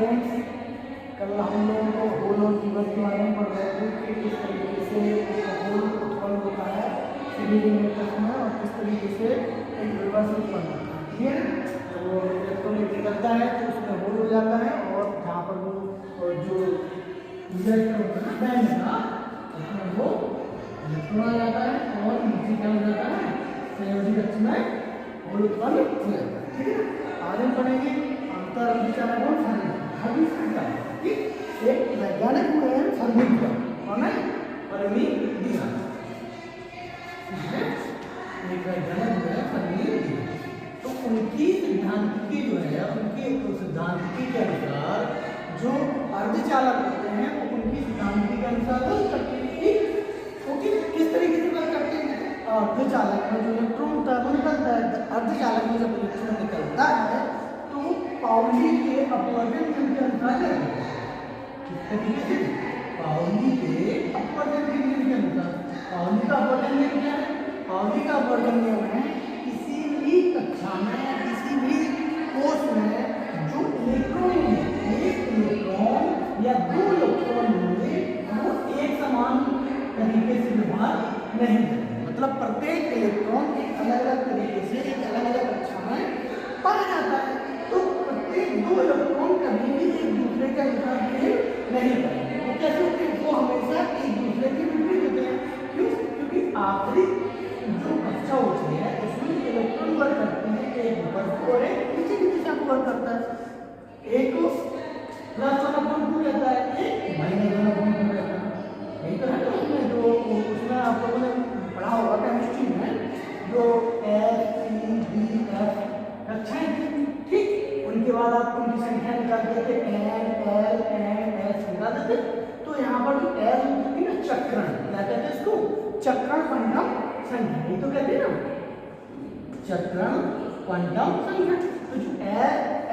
Friends, कल हम लोगों को होल और लीवर के बारे में पढ़ रहे थे कि किस तरीके से एक होल उत्पन्न होता है सेमीकंडक्टर में और किस तरीके से एक रिवर्स उत्पन्न होता है। ठीक है, तो इलेक्ट्रॉन निकलता है तो उसमें होल हो जाता है और जहाँ पर वो जो इलेक्ट्रॉन बैंड है उसमें वो इलेक्ट्रॉन आ जाता है और नीचे क्या हो जाता है, संयोजी कक्ष में होल उत्पन्न हो जाता है। ठीक है, आगे पढ़ेंगे अंतरअर्धचालकों फर्मी संख्या। ठीक, एक वैज्ञानिक हुए हैं फर्मी का, कौन है? फर्मी दिया। एक वैज्ञानिक हुए हैं फर्मी दिया, तो उनकी सिद्धांतिकी जो है, उनकी सिद्धांतिकी के अनुसार जो अर्धचालक होते हैं वो उनकी सिद्धांतिकी के अनुसार वर्क करते हैं। ठीक, क्योंकि किस तरीके से वर्क करते हैं? अर्धचालक में जो इलेक्ट्रॉन होता है वो निकलता है, अर्धचालक में जब इलेक्ट्रॉन निकलता है तो पाउली के अपवर्जन नियम के अनुसार है। किस तरीके से? पाउली के अपवर्जन नियम के अनुसार। पाउली का अपवर्जन नियम क्या है? पाउली का अपवर्जन नियम है किसी भी कक्षा में या किसी भी कोष में जो इलेक्ट्रॉन है, एक इलेक्ट्रॉन या दो इलेक्ट्रॉन होंगे वो एक समान तरीके से व्यवहार नहीं करेंगे। मतलब प्रत्येक इलेक्ट्रॉन एक अलग अलग तरीके से एक अलग अलग कक्षा में पाया जाता है, तो प्रत्येक दो इलेक्ट्रॉन कभी भी एक दूसरे के अनुसार बिहेव नहीं करेंगे। वो कैसे होते हैं? वो हमेशा एक दूसरे के विपरीत होते हैं। क्यों? क्योंकि आखिरी जो कक्षा होती है उसमें इलेक्ट्रॉन वर्क करते हैं, एक ऊपर को और एक नीचे की दिशा को वर्क करता है। एक +1/2 रहता है, एक -1/2 रहता है। यही तो है ना उसमें जो उसमें आप लोगों ने पढ़ा होगा केमिस्ट्री में, जो SEBF कक्षाएं थी। ठीक, उनके बाद आप उनकी संख्या निकाल देते, N, L, N, S निकाल देते। तो यहाँ पर जो L होती है ना, चक्रण, क्या कहते हैं इसको? चक्रण क्वांटम संख्या, ये तो कहते हैं ना चक्रण क्वांटम संख्या। तो जो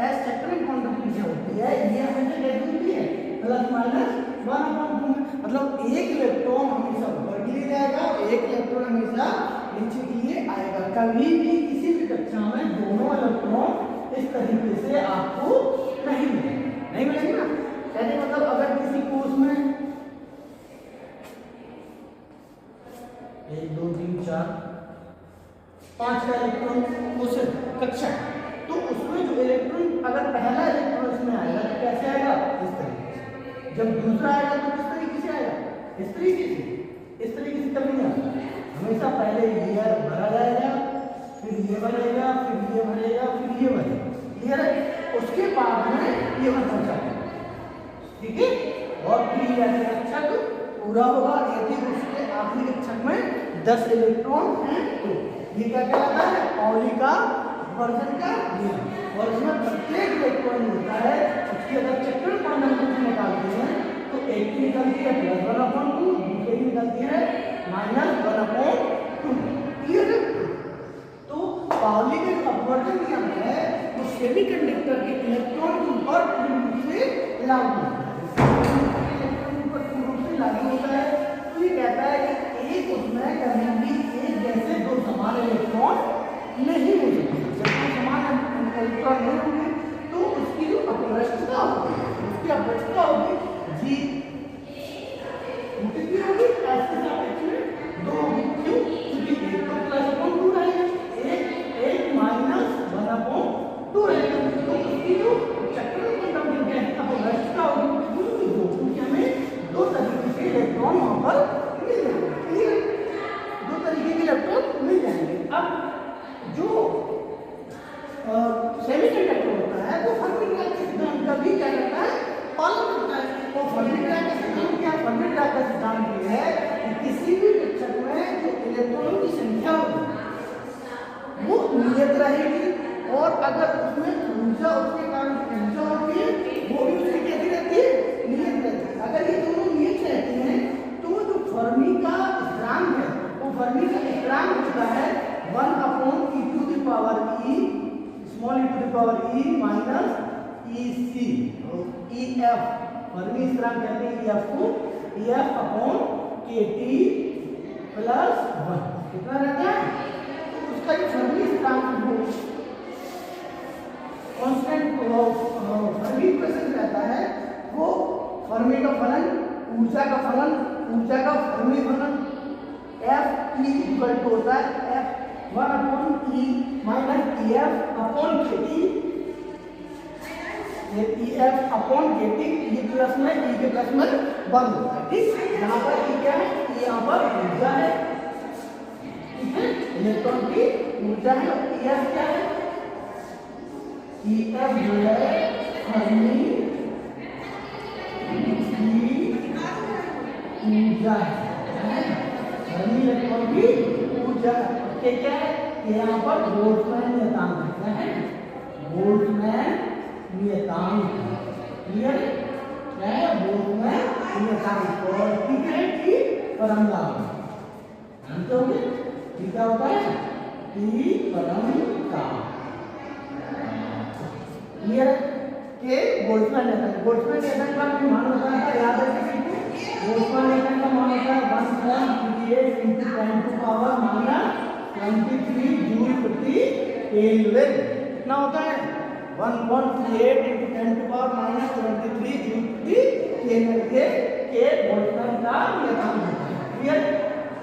S चक्रण क्वांटम संख्या होती है ये हमेशा कैसी होती है? +/-1/2। मतलब एक इलेक्ट्रॉन हमेशा ऊपर के लिए जाएगा और एक इलेक्ट्रॉन हमेशा नीचे के लिए आएगा। कभी भी किसी भी कक्षा में दोनों इलेक्ट्रॉन इस तरीके से आपको नहीं मिलेंगे ना। कहते मतलब अगर किसी कोष में 1 2 3 4 5 का इलेक्ट्रॉन कोष कक्षा, तो उसमें जो इलेक्ट्रॉन अगर पहला इलेक्ट्रॉन इसमें आएगा तो कैसे आएगा? इस तरीके से। जब दूसरा आएगा तो किस तरीके से आएगा? इस तरीके से। इस तरीके से कभी नहीं आएगा, हमेशा पहले ये भरा जाएगा, फिर ये भरेगा, फिर ये भरेगा, फिर ये भरेगा। क्लियर है? उसके बाद में ये भर जाएगा। ठीक है, और फिर ये कक्षा तो पूरा होगा। यदि उसके आखिरी कक्षक में 10 इलेक्ट्रॉन हैं तो ये क्या कहलाता है? पाउली का अपवर्जन का नियम। और इसमें प्रत्येक इलेक्ट्रॉन होता है उसकी अगर चक्रण क्वांटम संख्या निकालते हैं तो एक की निकलती है +1/2, दूसरे की निकलती है -1/2। क्लियर है? तो पाउली का अपवर्जन नियम है वो सेमीकंडक्टर के इलेक्ट्रॉन के ऊपर पूर्ण रूप से लागू होता है। इलेक्ट्रॉन के ऊपर पूर्ण रूप से लागू होता है। तो ये कहता है कि एक उसमें कभी भी एक जैसे दो समान इलेक्ट्रॉन नहीं हो सकते। जब दो समान इलेक्ट्रॉन नहीं होंगे तो उसकी जो अपवर्जकता होगी, उसकी अपवर्जकता होगी जी कितनी होगी? S के सापेक्ष में 2 होगी। क्यों? क्योंकि एक तो +/2 रहेगा, एक -1/2 रहेगा। तो उसकी जो चक्रण क्वांटम संख्या है अपवर्जकता होगी क्योंकि हमें दो तरीके के इलेक्ट्रॉन वहां पर मिल जाएंगे। क्लियर? दो तरीके के इलेक्ट्रॉन मिल जाएंगे। अब जो सेमीकंडक्टर होता है वो फर्मी डिराक के सिद्धांत का भी क्या करता है? पालन करता है। वो फर्मी डिराक का सिद्धांत क्या? फर्मी डिराक का सिद्धांत ये है कि किसी भी कक्षक में जो इलेक्ट्रॉनों की संख्या होगी वो नियत रहेगी और अगर उसमें ऊर्जा उसके कारण ऊर्जा होती है वो भी उसकी कैसी रहती है? नियत रहती है। अगर ये दोनों नियत रहती हैं तो वो जो फर्मी का स्थिरांक है वो फर्मी का स्थिरांक होता है 1/e⁻⁸ EF। फर्मी स्थिरांक कहते हैं EF को, EF/kT+1 कितना रहता है? तो उसका जो फर्मी स्थिरांक कांस्टेंट फर्मी इक्वेशन रहता है फर्मी का फलन, ऊर्जा का फलन, ऊर्जा का फर्मी फलन एफ ई इक्वल टू होता है F 1 upon E minus E F upon के टी, ये ई एफ अपॉन के टी, ये प्लस में ई के प्लस में बंद होता है। ठीक, यहाँ पर ई क्या है, ई यहाँ पर ऊर्जा है, ठीक है, इलेक्ट्रॉन की ऊर्जा है। और ई एफ क्या है, ई एफ जो है फर्मी की ऊर्जा है, फर्मी इलेक्ट्रॉन की ऊर्जा के क्या है, यहाँ पर बोल्ट्जमैन नियतांक है, बोल्ट्जमैन नियतांक, क्लियर है, बोल्ट्जमैन नियतांक। और ठीक है कि परंगा जानते होंगे ठीक क्या होता है, टी परंगा, क्लियर के बोल्ट्जमैन नियतांक। बोल्ट्जमैन नियतांक का मान होता है, याद रखिए, बोल्ट्जमैन नियतांक का मान होता है 1.38 × 10⁻23 जूल प्रति केल्विन। कितना होता है, 1.38 × 10⁻23 जूल प्रति केल्विन के बोल्ट्जमैन का नियतांक होता है। Clear,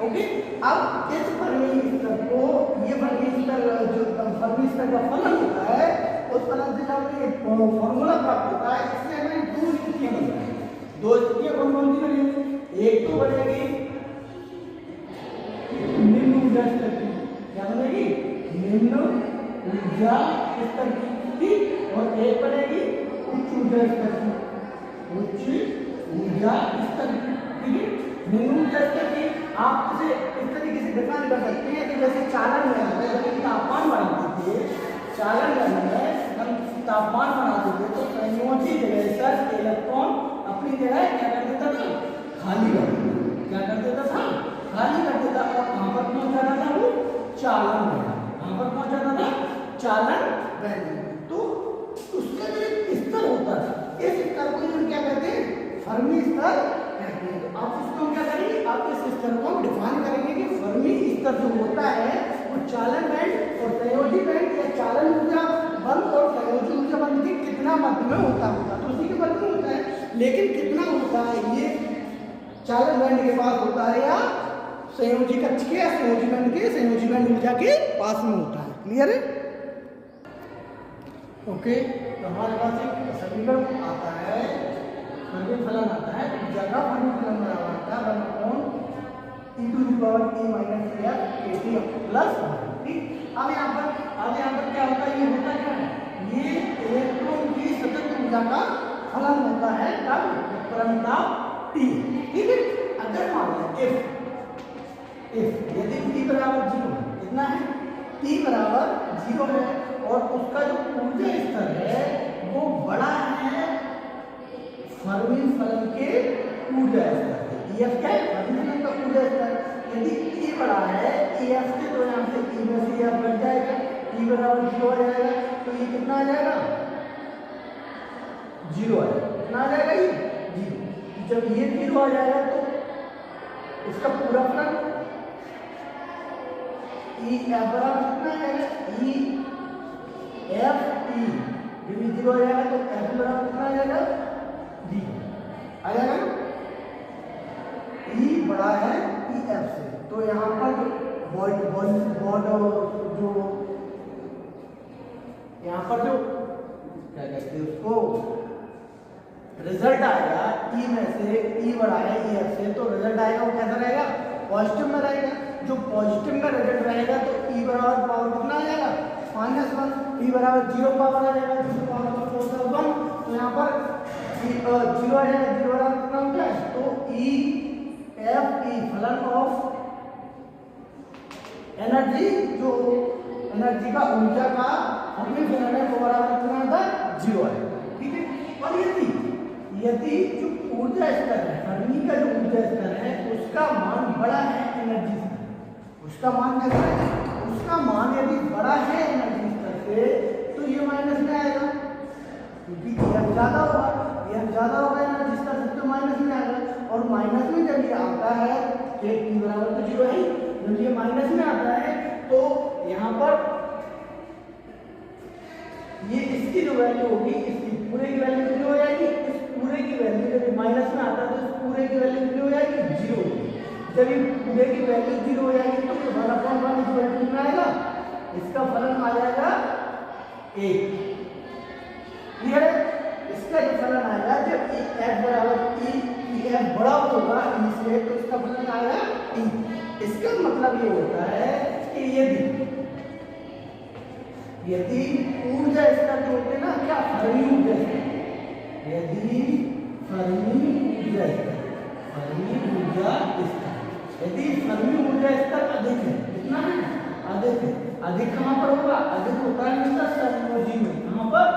okay. अब इस फर्मी स्तर को, ये फर्मी स्तर जो फर्मी स्तर का फलन होता है, उस फलन से हमें फॉर्मूला प्राप्त होता है। इससे हमें दो स्थितियां बनती हैं, दो स्थितियां कौन कौन सी बनेगी, एक तो बनेगी निम्न ऊर्जा स्तर की, क्या बनेगी, निम्न ऊर्जा स्तर की, और एक बनेगी उच्च ऊर्जा स्तर की, उच्च ऊर्जा स्तर की। निम्न ऊर्जा स्तर की आप इसे इस तरीके से डिफाइन कर सकते हैं कि जैसे चालन में हम तापमान बढ़ाते थे, चालन में हम तापमान बढ़ाते थे तो संयोजी जगह पर इलेक्ट्रॉन अपनी जगह क्या कर देता था, खाली कर देता, क्या कर देता था, खाली कर देता, और कहाँ पर पहुंच जाता था, वो चालन में, कहाँ पर पहुंच जाता था, चालन में। तो उसका जो एक स्तर होता था, इस स्तर को हम क्या कहते हैं, फर्मी स्तर कहते हैं। तो आप उसको क्या करेंगे, आप इस स्तर को डिफाइन करेंगे कि फर्मी स्तर जो होता है वो चालन बैंड और संयोजी बैंड या चालन ऊर्जा बंद और संयोजी ऊर्जा बंद के कितना मध्य में होता होगा, तो उसी के मध्य में होता है। लेकिन कितना होता है, ये चालन बैंड के पास होता है या संयोजी कक्ष के या संयोजी बैंड के, संयोजी बैंड ऊर्जा के पास में होता है। क्लियर है, ओके। तो हमारे पास एक समीकरण आता है, फर्मी फलन आता है, जगह फर्मी फलन बराबर होता है 1/e⁻⁴ प्लस। ठीक, अब यहाँ पर क्या होता है, ये होता क्या है, ये इलेक्ट्रॉन की सतत ऊर्जा का फलन होता है, तब परंता T। ठीक है, अगर मान लें इफ यदि T बराबर 0 है, कितना है, T बराबर 0 है, और उसका जो ऊर्जा स्तर है वो बड़ा है फर्मी फलन के ऊर्जा स्तर से। EF क्या है, फर्मी फलन का ऊर्जा स्तर। यदि E बड़ा है EF से, तो यहाँ से E में से EF बढ़ जाएगा, E बराबर 0 आ जाएगा, तो ये कितना आ जाएगा, 0 आ जाएगा, कितना आ जाएगा, ये 0। जब ये 0 आ जाएगा तो इसका पूरा फलन EF बराबर कितना आ जाएगा, EF E, जब ये 0 आ जाएगा तो F बराबर कितना आ जाएगा, D आ जाएगा। E बड़ा है EF से, तो यहाँ पर जो यहाँ पर जो क्या कहते हैं उसको रिजल्ट आएगा, E में से E बड़ा है EF से, तो रिजल्ट आएगा वो कैसा रहेगा, पॉजिटिव में रहेगा। जो पॉजिटिव में रिजल्ट रहेगा तो E बराबर पावर कितना आ जाएगा, -1, E बराबर 0 पावर आ जाएगा, 0 पावर 4/1, तो यहाँ पर 0 आ जाएगा, 0 बराबर कितना होता है, तो EFE फलन ऑफ एनर्जी, जो एनर्जी का ऊर्जा का फर्मी फलन है वो बराबर कितना होता है, 0 है। ठीक है, और यदि जो ऊर्जा स्तर है, फर्मी का जो ऊर्जा स्तर है उसका मान बड़ा है एनर्जी से, उसका मान कैसा है, उसका मान यदि बड़ा है एनर्जी स्तर से तो ये माइनस में आएगा, क्योंकि यह ज्यादा होगा एनर्जी स्तर से, तो माइनस में आएगा। और माइनस में जब ये आता है, T बराबर तो 0 है, जब ये माइनस में आता है तो यहाँ पर ये इसकी जो वैल्यू होगी, इसकी पूरे की वैल्यू कितनी हो जाएगी, इस पूरे की वैल्यू जब माइनस जब ये पूरे की वैल्यू 0 हो जाएगी तो 1/1 इक्वल टू कितना आएगा, इसका फलन आ जाएगा 1। क्लियर है? इसका जो फलन आएगा जब f बराबर f बड़ा होगा e से तो इसका फलन आएगा e। इसका मतलब ये होता है कि यदि ऊर्जा स्तर जो होते हैं ना, क्या फर्मी ऊर्जा स्तर, यदि फर्मी ऊर्जा स्तर यदि फर्मी ऊर्जा स्तर अधिक है, कितना है, अधिक है। अधिक कहाँ पर होगा, अधिक होता है हमेशा संयोजी में। कहाँ पर,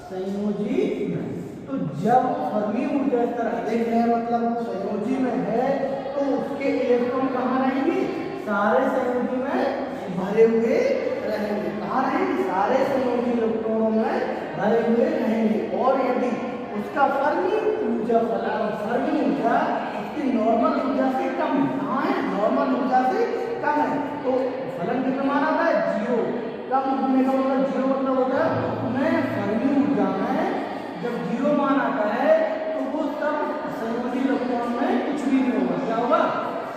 संयोजी में। तो जब फर्मी ऊर्जा स्तर अधिक है मतलब संयोजी में है तो उसके इलेक्ट्रॉन कहाँ रहेंगे, सारे संयोजी में भरे हुए रहेंगे। कहाँ रहेंगे, सारे संयोजी इलेक्ट्रॉनों में भरे हुए रहेंगे। और यदि उसका फर्मी ऊर्जा फर्मी ऊर्जा उसकी नॉर्मल ऊर्जा से कम है, कहाँ है, नॉर्मल ऊर्जा से कम है, तो फलन कितना माना था, 0। कम होने का मतलब 0 मतलब होता है उसमें फर्मी ऊर्जा में जब 0 मान आता है तो वो तब संयोजी इलेक्ट्रॉन में कुछ भी नहीं होगा। क्या होगा,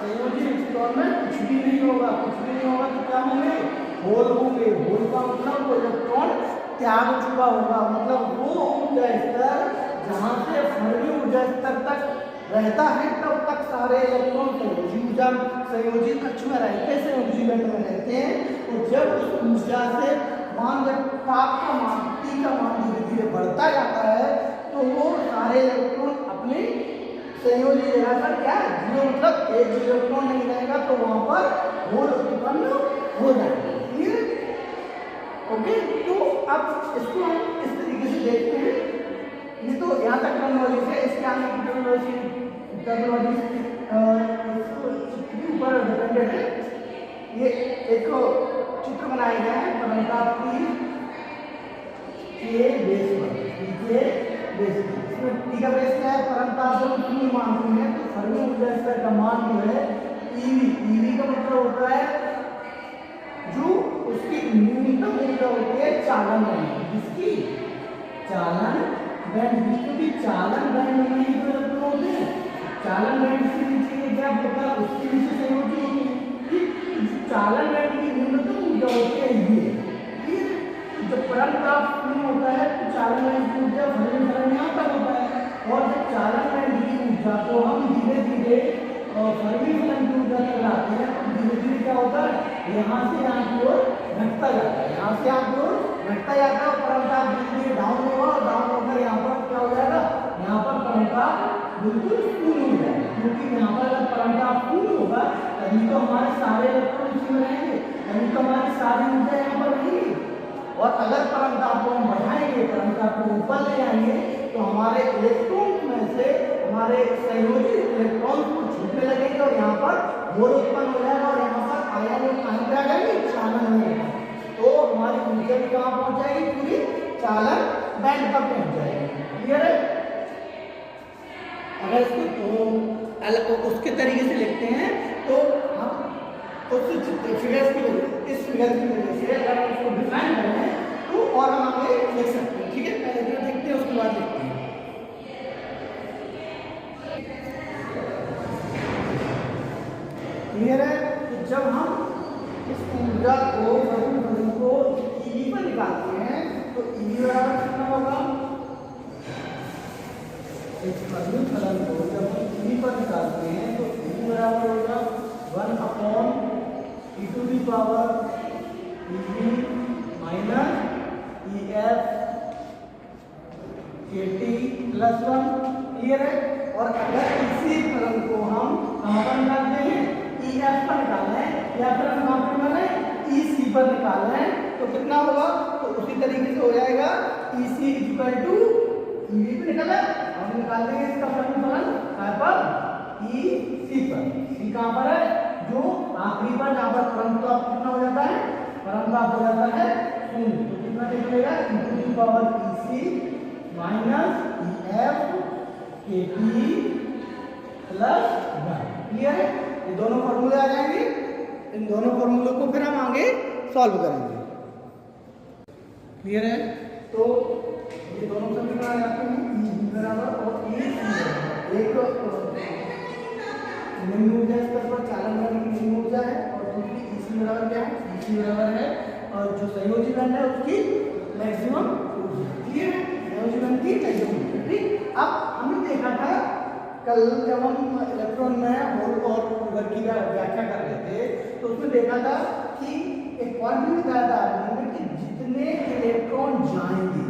संयोजी इलेक्ट्रॉन में कुछ भी नहीं होगा। कुछ भी नहीं होगा तो क्या होंगे, होल होंगे। होल का मतलब वो इलेक्ट्रॉन त्याग चुका होगा, मतलब वो ऊर्जा स्तर जहाँ से फर्मी ऊर्जा स्तर तक रहता है तब तक सारे इलेक्ट्रॉन संयोजी कक्ष में रहते हैं, संयोजी बैंड में रहते हैं। तो जब उस ऊर्जा से मान जब ताप का मान T का मान धीरे धीरे बढ़ता जाता है तो वो सारे इलेक्ट्रॉन अपने संयोजी जगह पर क्या है, 0 मतलब एक इलेक्ट्रॉन नहीं रहेगा तो वहां पर होल उत्पन्न हो जाएगा। क्लियर? ओके, तो अब इसको हम इस तरीके से देखते हैं। ये तो यहाँ तक टर्मिनोलॉजी है, इसके आगे की टर्मिनोलॉजी ऊपर डिपेंडेंट है। ये एक चित्र बनाए गए हैं परंपरा के बेस पर, के बेस पर। इसमें टी का बेस क्या है, परंपरा से हम क्यों मानते हैं तो फर्मी ऊर्जा स्तर का मान जो है ईवी का मतलब होता है जो उसकी न्यूनतम ऊर्जा होती है चालन बैंड, जिसकी चालन बैंड, जिसकी चालन बैंड में ही तो इलेक्ट्रॉन होते हैं। चालन बैंड से नीचे क्या होता है, उसके नीचे संयोजी होती है। चालन बैंड की न्यूनतम ऊर्जा होती है ये। जब परंपरा पूर्ण होता है तो चालन बैंड की ऊर्जा फलन यहाँ तक होता है, और जब चालन बैंड की ऊर्जा को हम धीरे धीरे फर्मी फलन की ऊर्जा तक लाते हैं तो धीरे धीरे क्या होता है, यहाँ से यहाँ की ओर घटता जाता है, यहाँ से यहाँ की ओर घटता जाता है। परंपरा धीरे धीरे डाउन होगा और डाउन होकर यहाँ पर क्या हो जाएगा, यहाँ पर परंपरा बिल्कुल पूर्ण हो जाएगा। क्योंकि यहाँ पर अगर परंपरा पूर्ण होगा तभी तो हमारे सारे इलेक्ट्रॉन इसी में रहेंगे, तभी तो हमारी सारी ऊर्जा यहाँ पर रहेगी। और अगर परंपरा को हम बढ़ाएंगे, परंपरा को ऊपर ले जाएंगे तो हमारे इलेक्ट्रॉन में से हमारे संयोजी इलेक्ट्रॉन को छूटने लगेंगे और यहाँ पर होल उत्पन्न हो जाएगा और यहाँ पर आयन कहाँ पे आ जाएंगे, चालन में। तो हमारी ऊर्जा भी कहाँ पहुँच जाएगी, पूरी चालन बैंड पर पहुँच जाएगी। क्लियर है? अगर इसको उसके तरीके से लिखते हैं तो हम उस फिगर्स की वजह इस फिगर की वजह से अगर हम उसको डिफाइन करें तो और हम आगे लिख सकते हैं। ठीक है, पहले जो देखते हैं उसके बाद लिखते हैं। क्लियर है? तो जब हम इस ऊर्जा को ईवी पर निकालते हैं तो ईवी बराबर कितना होगा, इस फर्मी फलन को जब हम ईवी पर निकालते हैं तो ईवी बराबर होगा 1/e to the power EV minus EF KT plus 1। Clear है? और अगर इसी फलन को हम कहाँ पर निकालते हैं, EF पर निकालना है या फिर हम कहाँ पर निकालना है, EC पर निकालना है तो कितना होगा, तो उसी तरीके से हो जाएगा EC इक्वल टू EV पे निकाला हम निकाल देंगे इसका फलन कहाँ पर, EC पर। C कहाँ पर है, जो आखिरी पर जहाँ पर परंपरा कितना हो जाता है, परंपरा हो जाता है 0। तो कितना निकलेगा, e to the power EC minus EF KT plus 1। Clear है? ये दोनों फॉर्मूले आ जाएंगे, इन दोनों फॉर्मूलों को फिर हम आगे सॉल्व करेंगे। क्लियर है? तो ये दोनों समीकरण आ जाते हैं, E बराबर और E एक निम्न ऊर्जा स्तर पर चालन करने की निम्न ऊर्जा है, और दूसरी ईसी बराबर क्या है, ईसी बराबर है, और जो संयोजी बंध है उसकी मैक्सिमम ऊर्जा। क्लियर है, संयोजी बंध की मैक्सिमम ऊर्जा। ठीक, अब हमने देखा था कल जब हम इलेक्ट्रॉन में होल और वर्गी का व्याख्या कर रहे थे, तो उसमें देखा था कि एक पॉइंट भी बताया था आपने कि जितने इलेक्ट्रॉन जाएंगे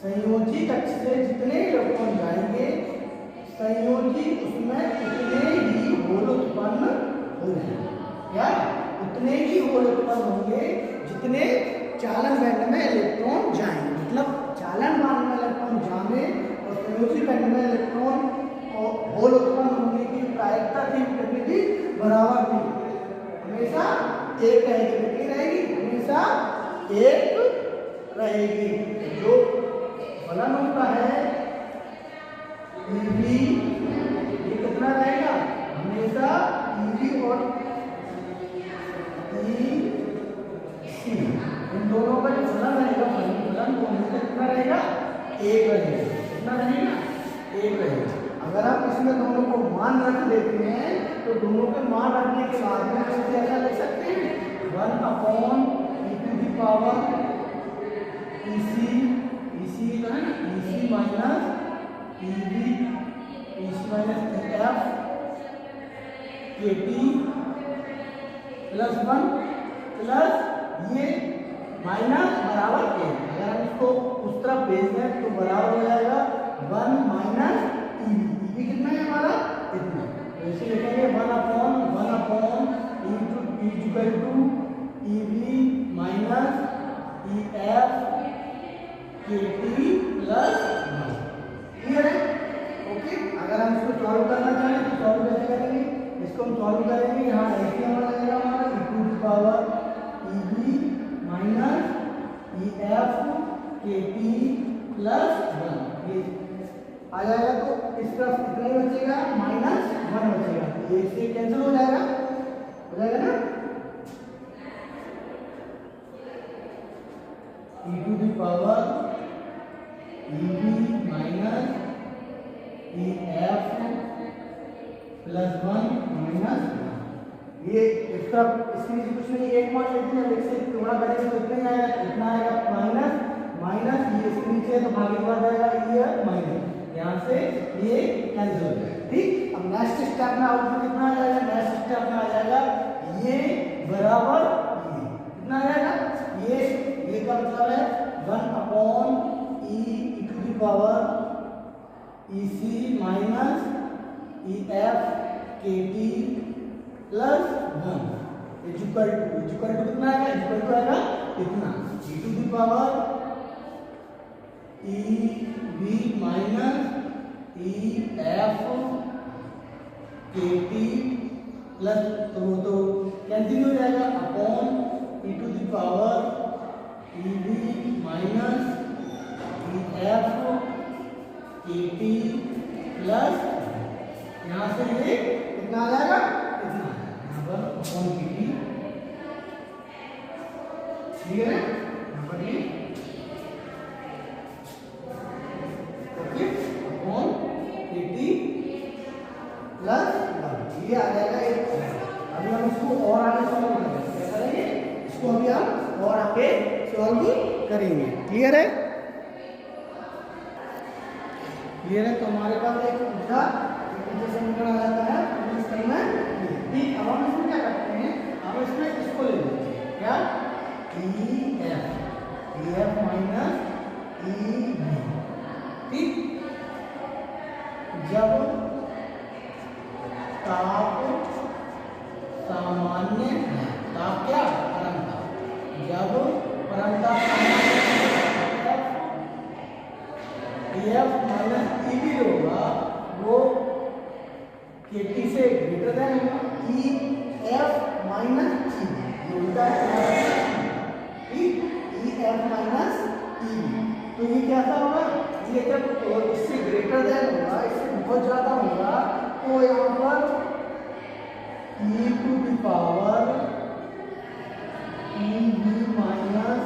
संयोजी कक्ष से, जितने इलेक्ट्रॉन जाएंगे संयोजी उसमें उतने ही होल उत्पन्न होंगे, या उतने ही होल उत्पन्न होंगे जितने चालन बैंड में इलेक्ट्रॉन जाएंगे। मतलब चालन बैंड में इलेक्ट्रॉन जाने और संयोजी बैंड में इलेक्ट्रॉन होल उत्पन्न होने की प्रायिकता थी कितनी थी, बराबर थी, हमेशा एक रहेगी। कितनी रहेगी, हमेशा एक रहेगी। जो फलन होता है ईवी, ये कितना रहेगा, हमेशा ईवी और ईसी इन दोनों का जो फलन रहेगा, फलन वो हमेशा कितना रहेगा, एक रहेगा। कितना रहेगा, एक रहेगा। अगर आप इसमें दोनों को मान रख देते हैं तो दोनों के मान रखने के बाद में हम इसे ऐसा लिख सकते हैं 1/e⁻ ईसी, ईसी जो है ना, EC minus EV, EC minus EF केटी प्लस 1 प्लस ये माइनस बराबर के, अगर हम इसको उस तरफ भेज दें तो बराबर हो जाएगा 1 माइनस ईवी। ईवी कितना है हमारा, इतना, तो इसे लिखेंगे 1/1 equal to EV minus EF Katie plus 1। Clear है, ओके। अगर हम इसको सॉल्व करना चाहें तो सॉल्व कैसे करेंगे, इसको हम सॉल्व करेंगे, यहाँ ऐसे हमारा रहेगा हमारा e⁻ माइनस ईएफ केटी प्लस 1, ये आ जाएगा। तो इस तरफ कितना ही बचेगा, -1 बचेगा, ये इससे कैंसिल हो जाएगा ना। e⁻ EV minus EF plus 1 minus, ये इस तरफ इसके नीचे कुछ नहीं, एक मान लेते हैं, एक से गुणा करेंगे तो इतना ही आएगा, इतना आएगा माइनस माइनस, ये इसके नीचे है तो भागे के बाद आएगा ये माइनस, यहाँ से ये कैंसिल हो जाएगा। ठीक, अब नेक्स्ट स्टेप में आउटपुट कितना आ जाएगा, नेक्स्ट स्टेप में आ जाएगा ये बराबर ये कितना आ जाएगा, ये का मतलब है 1/e⁻ minus EF KT plus 1 equal to कितना आएगा, इक्वल टू आएगा इतना e⁻ minus EF KT plus, तो कैंसिल हो जाएगा upon e⁻ EV minus EF KT plus, यहाँ से ये कितना आ जाएगा, इतना, यहाँ पर अपॉन केटी। क्लियर है, यहाँ पर ये ओके, अपॉन केटी प्लस 1, ये आ जाएगा एक। अभी हम इसको और आगे सॉल्व करेंगे, क्या करेंगे, इसको अभी हम और आगे सॉल्व करेंगे। क्लियर है, तो हमारे पास एक ऊर्जा समीकरण आ जाता है इस तरह में। ठीक, अब हम इसमें क्या करते हैं, अब इसमें इसको ले लेते हैं, क्या EF माइनस EV। ठीक, जब ताप सामान्य है, ताप क्या, परंताप, जब परंताप EF माइनस EV होगा वो केटी से greater than EF minus EV, ये उल्टा है, EF माइनस EV। तो ये कैसा होगा, ये जब इससे ग्रेटर देन होगा, इससे बहुत ज्यादा होगा, तो यहाँ पर e⁻ EV माइनस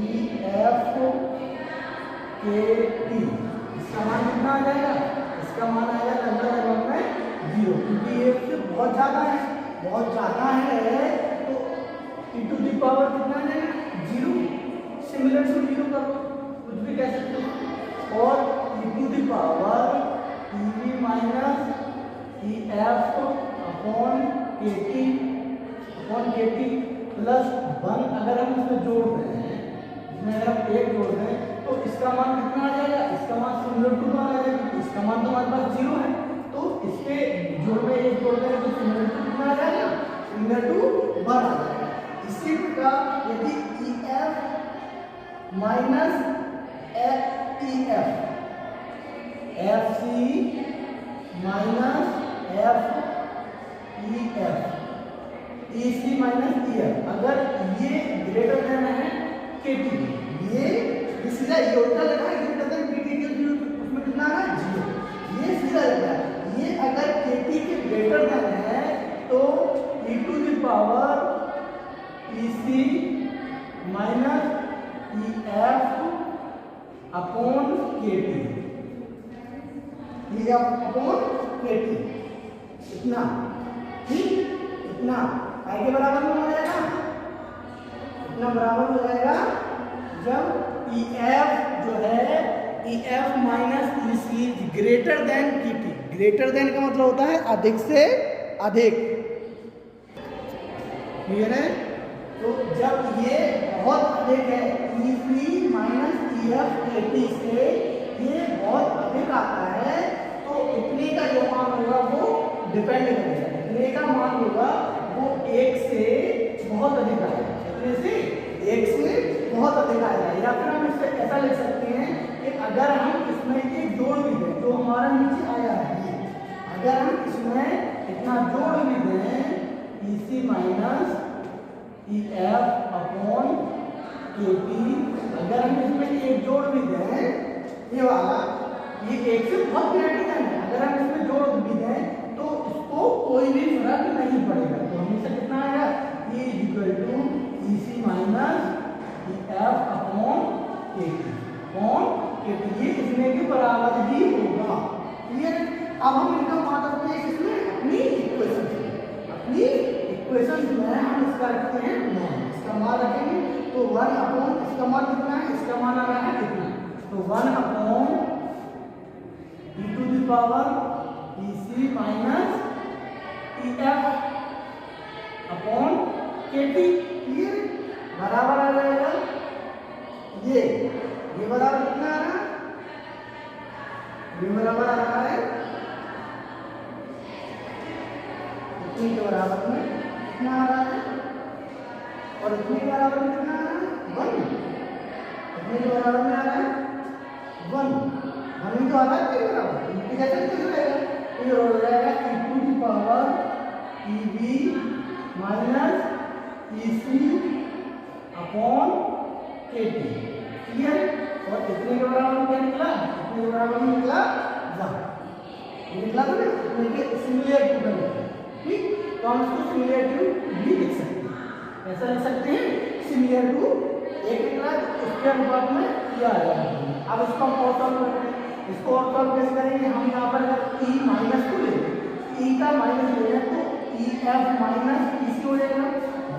EF केटी, इसका मान कितना आ जाएगा, इसका मान आएगा लंबा जवाब में 0, क्योंकि ये उससे बहुत ज़्यादा है, तो e टू द पावर कितना आ जाएगा 0, सिमिलर टू 0 करो, कुछ भी कह सकते हो। और e to the power ev minus ef upon kt plus 1, अगर हम इसमें जोड़ रहे हैं, इसमें अगर हम 1 जोड़ रहे हैं तो इसका मान कितना आ जाएगा, इसका मान सिमिलर टू 1 आ जाएगा, इसका मान तो हमारे पास 0 है, तो इसके जोड़ में 1 जोड़ दें तो सिमिलर टू कितना आ जाएगा, सिमिलर टू 1 आ जाएगा। इसी प्रकार यदि ef minus ef fc minus ef ec minus ef, अगर ये ग्रेटर देन है kt, ये सीधा ये उल्टा लगा है, ग्रेटर देन kt के उसमें कितना आ रहा है 0, ये सीधा लगा है। ये अगर kt के ग्रेटर देन है तो e to the power ec minus ef upon kt, ये अपॉन kt इतना, ठीक, इतना आई के बराबर में हो जाएगा, इतना बराबर हो जाएगा जब EF जो है EF minus EC greater than kt, greater than का मतलब होता है अधिक से अधिक, क्लियर है। तो जब ये बहुत अधिक है EC माइनस EF kt से ये बहुत अधिक आता है तो इतने का जो मान होगा वो डिपेंड करेगा, इतने का मान होगा वो 1 से बहुत अधिक आएगा, इतने से 1 से बहुत अधिक आएगा। या फिर हम इससे ऐसा लिख सकते हैं कि अगर हम इसमें एक जोड़ भी दें जो हमारा नीचे आया है, अगर हम इसमें इतना जोड़ भी दें EC minus EF upon kt, अगर हम इसमें एक जोड़ भी दें ये वाला, ये 1 से बहुत ग्रेटर देन है, अगर हम इसमें जोड़ भी दें तो इसको कोई भी फर्क नहीं पड़ेगा, तो हमेशा कितना आएगा E equal to EC minus EF upon kt, ये इसमें के बराबर ही होगा, क्लियर। अब हम इनका मान रखते हैं इसमें अपनी इक्वेशन में हम इसका रखते हैं 9, इसका मान रखेंगे तो 1 अपॉन, इसका मान कितना है, इसका मान आ रहा है कितना, तो 1 upon e to the power EC minus EF upon kt, clear, बराबर आ जाएगा ये बराबर कितना आ रहा है, ये बराबर आ रहा है इतने के बराबर में कितना आ रहा है, और इतने के बराबर में कितना आ रहा है 1, इतने के बराबर में आ रहा है 1 तो आ रहा है के बराबर, इनके जैसे कितना रहेगा, ये हो जाएगा e to the power EV minus EC upon kt, clear. और इतने के बराबर क्या निकला, इतने के बराबर में निकला 1, ये निकला तो इतने के सिमिलर टू का निकला, ठीक। तो हम इसको सिमिलर टू भी लिख सकते हैं, ऐसा लिख सकते हैं सिमिलर टू, एक निकला उसके अनुपात में किया आ जाएगा। अब इसको हम और सॉल्व करते हैं, इसको और सॉल्व कैसे करेंगे, हम यहाँ पर अगर e माइनस को ले, e का माइनस ले रहे हैं तो EF माइनस EC हो जाएगा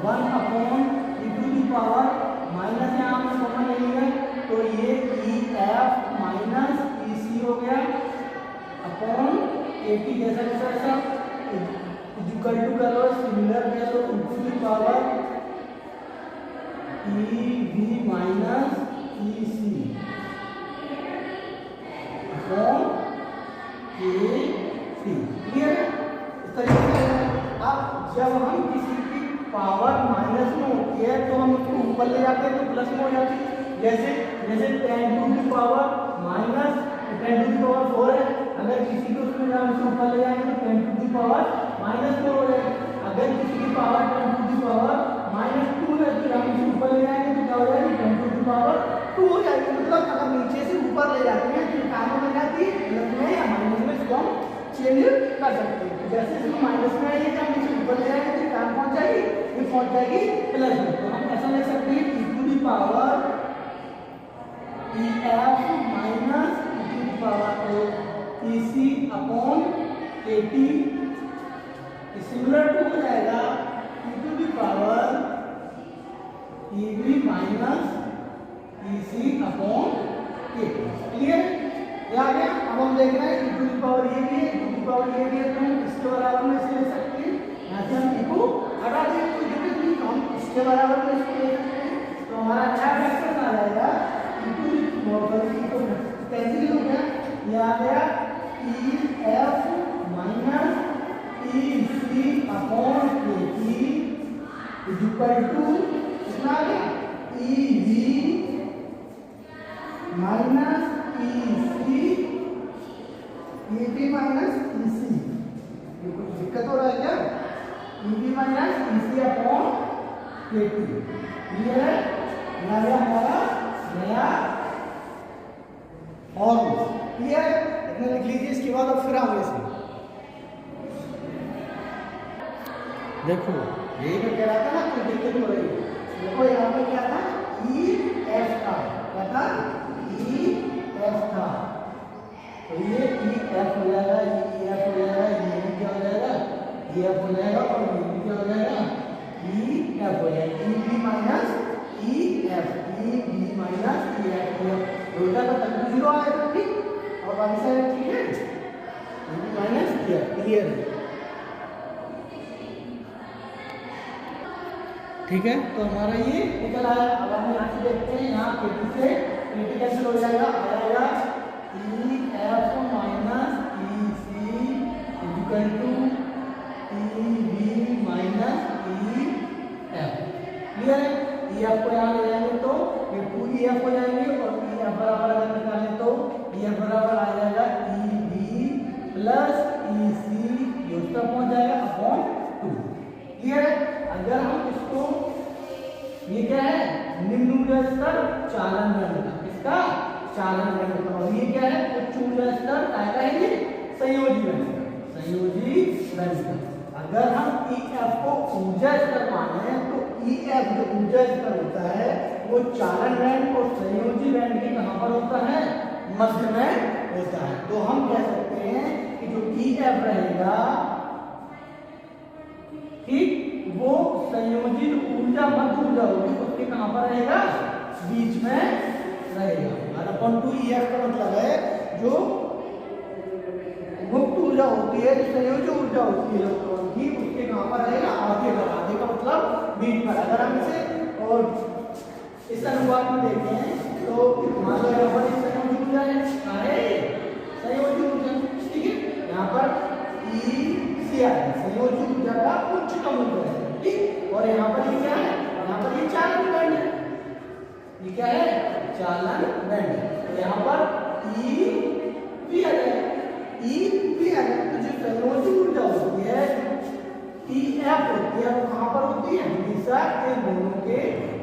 1 upon e to the power minus, यहाँ हमने कॉमन ले लिया तो ये EF माइनस EC हो गया अपॉन kt, जैसा ऐसा इक्वल टू करो सिमिलर में तो e to the power EV minus EC upon kt, clear है। इस तरीके से अब जब हम किसी की पावर माइनस में होती है तो हम उसको ऊपर ले जाते हैं तो प्लस में हो जाती है, जैसे 10 to the power minus 10 to the power 4 है, अगर किसी को उसमें हम इसको ऊपर ले जाएंगे तो 10 टू द पावर माइनस 4 हो जाएगा, अगर किसी की पावर 10 टू द पावर माइनस 2 है तो हम इसे ऊपर ले जाएंगे तो क्या हो जाएगा 10 टू द पावर 2 हो जाएगी। मतलब अगर नीचे से ऊपर ले जाते हैं तो काम में जाती है प्लस में या माइनस में, इसको हम चेंज कर सकते हैं। जैसे इसमें माइनस में आएगी तो हम नीचे ऊपर ले जाएंगे तो काम पहुंच जाएगी, ये पहुंच जाएगी प्लस में, तो हम ऐसा लिख सकते हैं e to the power EF minus e to the power EC upon kt similar to हो जाएगा e to the power EB minus EC upon k। Clear? ये आ गया। अब हम देख रहे हैं e टू द पावर ये भी है, e टू द पावर ये भी है, तो हम इसके बराबर में इसे ले सकते हैं। यहाँ से हम e को हटा देंगे, कोई दिक्कत नहीं, तो हम इसके बराबर में इसको ले सकते हैं। तो हमारा क्या फ्रैक्शन आ जाएगा, e to the power e को कैंसिल हो गया, ये आ गया EF minus EC upon KT is equal to कितना आ गया, EV minus EC EB minus EC। ये कुछ दिक्कत हो रहा है क्या? EB minus EC upon KT। Clear है? ये गया हमारा नया फॉर्मूला। क्लियर है? इतना लिख लीजिए। इसके बाद अब फिर आगे से देखो, यही मैं कह रहा था ना, कोई दिक्कत हो रही है। देखो यहाँ पे क्या था, EF था, क्या था, EF था, तो ये EF हो जाएगा, ये EF हो जाएगा, ये भी क्या हो जाएगा, EF हो जाएगा, और ये भी क्या हो जाएगा, EF हो जाएगा, EB minus EF, EB minus EF हो जाएगा, तक 0 आएगा। ठीक, और बाकी सारे ठीक है, EB माइनस EF। क्लियर है? ठीक है, तो हमारा ये निकल आया। अब हम यहाँ से देखते हैं, यहाँ KT से KT कैंसिल हो जाएगा, आ जाएगा EF minus EC equal to EB minus EF। Clear है? EF को यहाँ ले जाएंगे तो ये 2EF हो जाएंगे, और EF बराबर अगर निकालें तो EF बराबर आ जाएगा EB प्लस EC, ये उस तक पहुँच जाएगा अपॉन 2। क्लियर है? अगर हम इसको, ये क्या है, निम्न ऊर्जा स्तर चालन बैंड का, इसका चालन बैंड का, और ये क्या है, उच्च ऊर्जा स्तर क्या है, ये संयोजी बैंड का, संयोजी बैंड का। अगर हम EF को ऊर्जा स्तर माने तो EF जो ऊर्जा स्तर होता है वो चालन बैंड और संयोजी बैंड के कहां पर होता है, मध्य में होता है। तो हम कह सकते हैं कि जो EF रहेगा, ठीक, वो संयोजित ऊर्जा मध्य ऊर्जा होगी, उसके कहां पर रहेगा, बीच में रहेगा। अपॉन 2EF का मतलब है जो मुक्त ऊर्जा होती है, जो संयोजित ऊर्जा होती है इलेक्ट्रॉन की, उसके कहां पर रहेगा, आगे पर। आगे का मतलब बीच पर। अगर हम इसे और इस अनुपात में देखते हैं तो मान लो यहाँ पर संयोजित ऊर्जा है, संयोजित ऊर्जा, ठीक है, यहाँ पर EC है, संयोजित ऊर्जा का उच्चतम ऊर्जा है, ठीक। और यहाँ पर ये क्या है, यहाँ पर ये चालन बैंड है, ये क्या है, चालन बैंड। तो यहाँ पर EB आ जाएगा, EB आ जाएगा। तो जो संयोजित ऊर्जा होती है EF होती है, वो कहाँ पर होती है, हमेशा इन दोनों के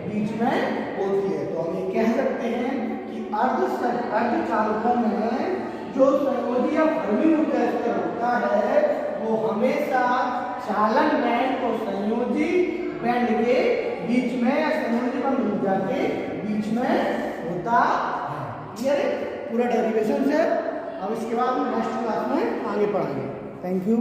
बीच में होती है। तो हम ये कह सकते हैं कि अर्धचालकों में जो संयोजी या फर्मी ऊर्जा स्तर होता है वो हमेशा चालन बैंड और संयोजी बैंड के बीच में या संयोजी बंद ऊर्जा के बीच में होता है। ये पूरा डेरिवेशन से अब इसके बाद नेक्स्ट क्लास में आगे पढ़ाएंगे। Thank you.